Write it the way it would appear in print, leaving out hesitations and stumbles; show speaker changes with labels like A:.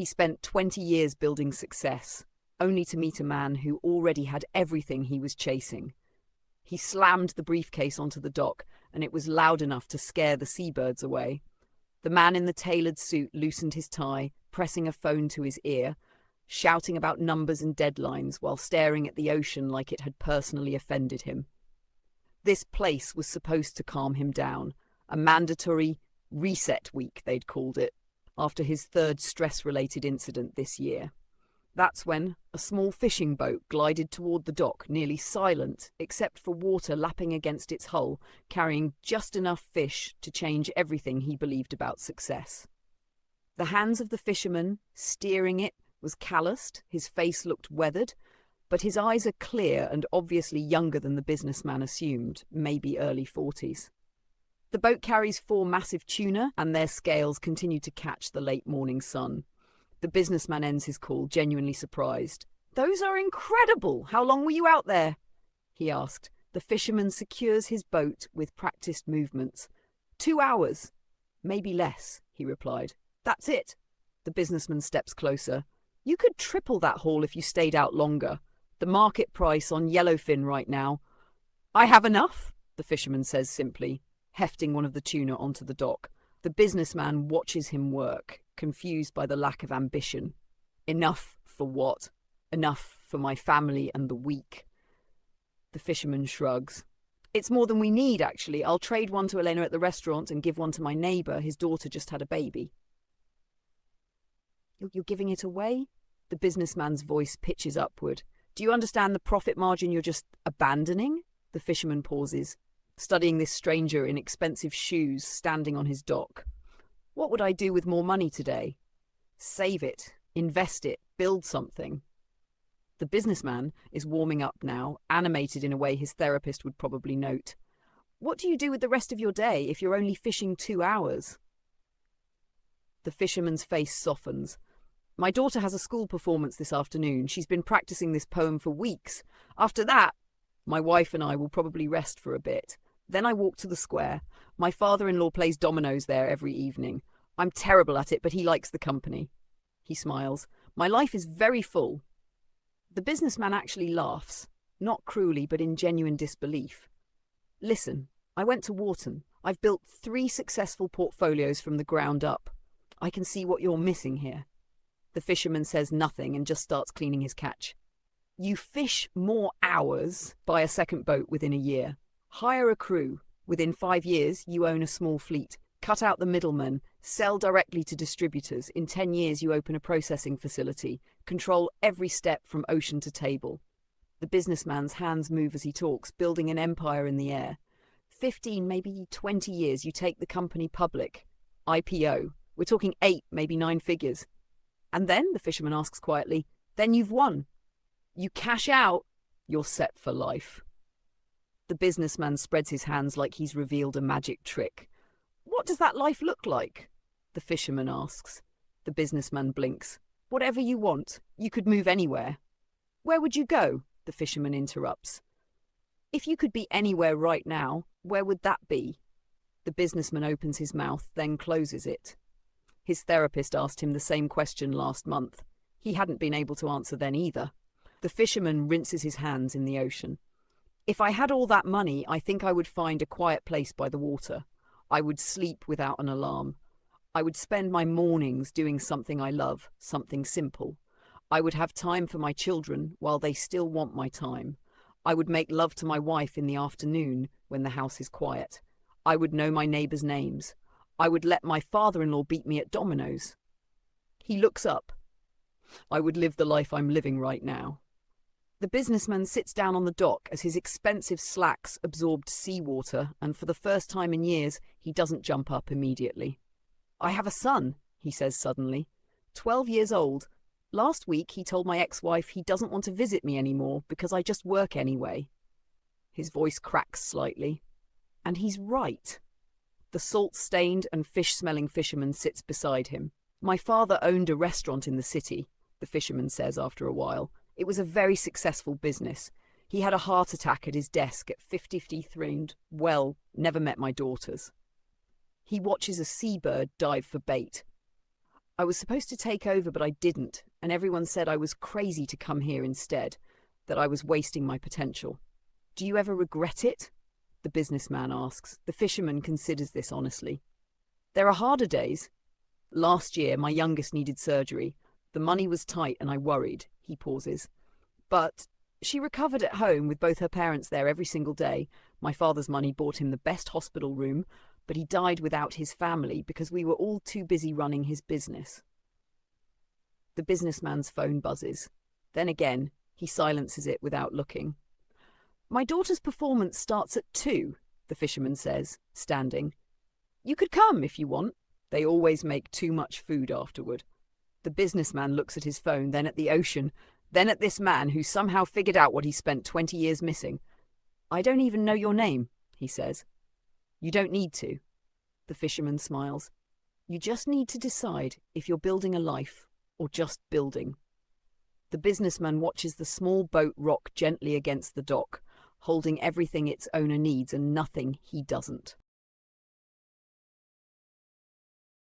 A: He spent 20 years building success, only to meet a man who already had everything he was chasing. He slammed the briefcase onto the dock, and it was loud enough to scare the seabirds away. The man in the tailored suit loosened his tie, pressing a phone to his ear, shouting about numbers and deadlines while staring at the ocean like it had personally offended him. This place was supposed to calm him down, a mandatory reset week, they'd called it, after his third stress-related incident this year. That's when a small fishing boat glided toward the dock, nearly silent, except for water lapping against its hull, carrying just enough fish to change everything he believed about success. The hands of the fisherman, steering it, was calloused, his face looked weathered, but his eyes are clear and obviously younger than the businessman assumed, maybe early 40s. The boat carries 4 massive tuna, and their scales continue to catch the late morning sun. The businessman ends his call, genuinely surprised. "Those are incredible! How long were you out there?" he asked. The fisherman secures his boat with practiced movements. 2 hours. "Maybe less," he replied. "That's it." The businessman steps closer. "You could triple that haul if you stayed out longer. The market price on yellowfin right now." "I have enough," the fisherman says simply, hefting one of the tuna onto the dock. The businessman watches him work, confused by the lack of ambition. "Enough for what?" "Enough for my family and the week." The fisherman shrugs. "It's more than we need, actually. I'll trade one to Elena at the restaurant and give one to my neighbour. His daughter just had a baby." "You're giving it away?" The businessman's voice pitches upward. "Do you understand the profit margin you're just abandoning?" The fisherman pauses, studying this stranger in expensive shoes standing on his dock. "What would I do with more money today?" "Save it, invest it, build something." The businessman is warming up now, animated in a way his therapist would probably note. "What do you do with the rest of your day if you're only fishing 2 hours? The fisherman's face softens. "My daughter has a school performance this afternoon. She's been practicing this poem for weeks. After that, my wife and I will probably rest for a bit. Then I walk to the square. My father-in-law plays dominoes there every evening. I'm terrible at it, but he likes the company." He smiles. "My life is very full." The businessman actually laughs, not cruelly, but in genuine disbelief. "Listen, I went to Wharton. I've built 3 successful portfolios from the ground up. I can see what you're missing here." The fisherman says nothing and just starts cleaning his catch. "You fish more hours, buy a second boat within a year. Hire a crew. Within 5 years, you own a small fleet. Cut out the middlemen. Sell directly to distributors. In 10 years, you open a processing facility. Control every step from ocean to table." The businessman's hands move as he talks, building an empire in the air. 15, maybe 20 years, you take the company public. IPO. We're talking 8, maybe 9 figures. "And then," the fisherman asks quietly, "then you've won. You cash out, you're set for life." The businessman spreads his hands like he's revealed a magic trick. "What does that life look like?" the fisherman asks. The businessman blinks. "Whatever you want. You could move anywhere." "Where would you go?" the fisherman interrupts. "If you could be anywhere right now, where would that be?" The businessman opens his mouth, then closes it. His therapist asked him the same question last month. He hadn't been able to answer then either. The fisherman rinses his hands in the ocean. "If I had all that money, I think I would find a quiet place by the water. I would sleep without an alarm. I would spend my mornings doing something I love, something simple. I would have time for my children while they still want my time. I would make love to my wife in the afternoon when the house is quiet. I would know my neighbours' names. I would let my father-in-law beat me at dominoes." He looks up. "I would live the life I'm living right now." The businessman sits down on the dock as his expensive slacks absorbed seawater, and for the first time in years, he doesn't jump up immediately. "I have a son," he says suddenly. 12 years old. Last week, he told my ex-wife he doesn't want to visit me anymore because I just work anyway. His voice cracks slightly. And he's right. The salt-stained and fish-smelling fisherman sits beside him. "My father owned a restaurant in the city," the fisherman says after a while. "It was a very successful business. He had a heart attack at his desk at 53 and, well, never met my daughters." He watches a seabird dive for bait. I was supposed to take over, but I didn't, and everyone said I was crazy to come here instead, that I was wasting my potential. Do you ever regret it? The businessman asks. The fisherman considers this honestly. There are harder days. Last year, my youngest needed surgery. The money was tight and I worried. He pauses. But she recovered at home with both her parents there every single day. My father's money bought him the best hospital room, but he died without his family because we were all too busy running his business. The businessman's phone buzzes. Then again, he silences it without looking. My daughter's performance starts at 2, the fisherman says, standing. You could come if you want. They always make too much food afterward. The businessman looks at his phone, then at the ocean, then at this man who somehow figured out what he spent 20 years missing. I don't even know your name, he says. You don't need to. The fisherman smiles. You just need to decide if you're building a life or just building. The businessman watches the small boat rock gently against the dock, holding everything its owner needs and nothing he doesn't.